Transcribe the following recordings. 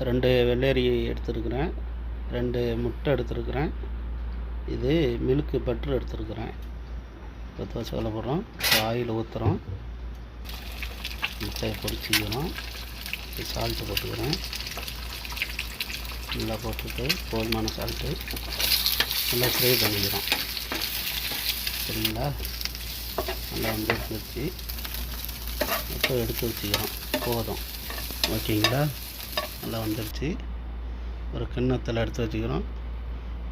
2 வெள்ளரி எடுத்துருக்கிறேன், 2 முட்டை எடுத்துருக்கிறேன், இது மில்க்கு பட்டர் எடுத்துருக்கிறேன். இப்போ தோசை வேலை போடுறோம், ஆயில் ஊற்றுறோம், முட்டையை பொரிச்சிக்கிறோம், சால்ட்டு போட்டுக்கிறேன், நல்லா போட்டுட்டு போதுமான சால்ட்டு நல்லா ஃப்ரை பண்ணிக்கிறோம். சரிங்களா? நல்லா வந்துருச்சு, இப்போ எடுத்து வச்சுக்கிறோம், போதும். ஓகேங்களா? நல்லா வந்துருச்சு. ஒரு கிண்ணத்தில் எடுத்து வச்சுக்கிறோம்.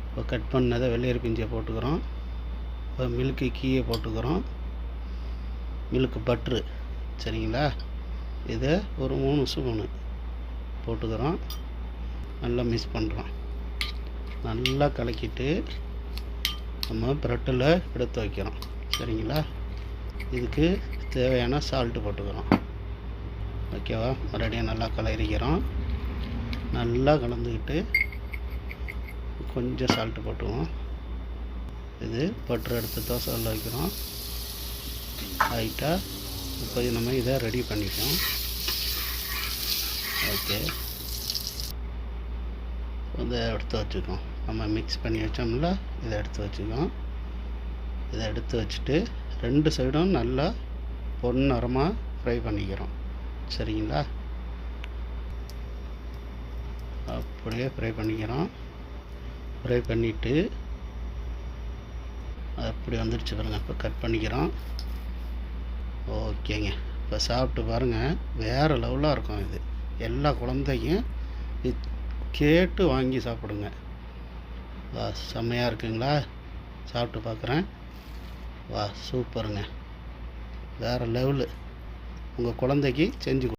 இப்போ கட் பண்ணதை வெள்ளரி பிஞ்சியை போட்டுக்கிறோம். இப்போ மில்க்கு கீயை போட்டுக்கிறோம், மில்க்கு பட்ரு. சரிங்களா? இதை ஒரு 3 ஸ்பூனு போட்டுக்கிறோம். நல்லா மிக்ஸ் பண்ணுறோம். நல்லா கலக்கிட்டு நம்ம ப்ரெட்டில் எடுத்து வைக்கிறோம். சரிங்களா? இதுக்கு தேவையான சால்ட்டு போட்டுக்கிறோம். ஓகேவா? மறுபடியும் நல்லா கலரிக்கிறோம். நல்லா கலந்துக்கிட்டு கொஞ்சம் சால்ட்டு போட்டுக்குவோம். இது பட்டர் எடுத்து தோசை உள்ள வைக்கிறோம் லைட்டாக. இப்போ நம்ம இதை ரெடி பண்ணிப்போம். ஓகே, இதை எடுத்து வச்சுக்கோம். நம்ம மிக்ஸ் பண்ணி வச்சோம்ல, இதை எடுத்து வச்சுக்கோம். இதை எடுத்து வச்சுட்டு 2 சைடும் நல்லா பொன்னிறமாக ஃப்ரை பண்ணிக்கிறோம். சரிங்களா? அப்படியே ஃப்ரை பண்ணிக்கிறோம். ஃப்ரை பண்ணிவிட்டு அப்படி வந்துடுச்சு பாருங்கள். இப்போ கட் பண்ணிக்கிறோம். ஓகேங்க, இப்போ சாப்பிட்டு பாருங்கள், வேறு லெவலாக இருக்கும். இது எல்லா குழந்தையும் கேட்டு வாங்கி சாப்பிடுங்க. வா, செம்மையாக இருக்குங்களா? சாப்பிட்டு பார்க்குறேன். வா, சூப்பருங்க, வேறு லெவலு. உங்கள் குழந்தைக்கு செஞ்சு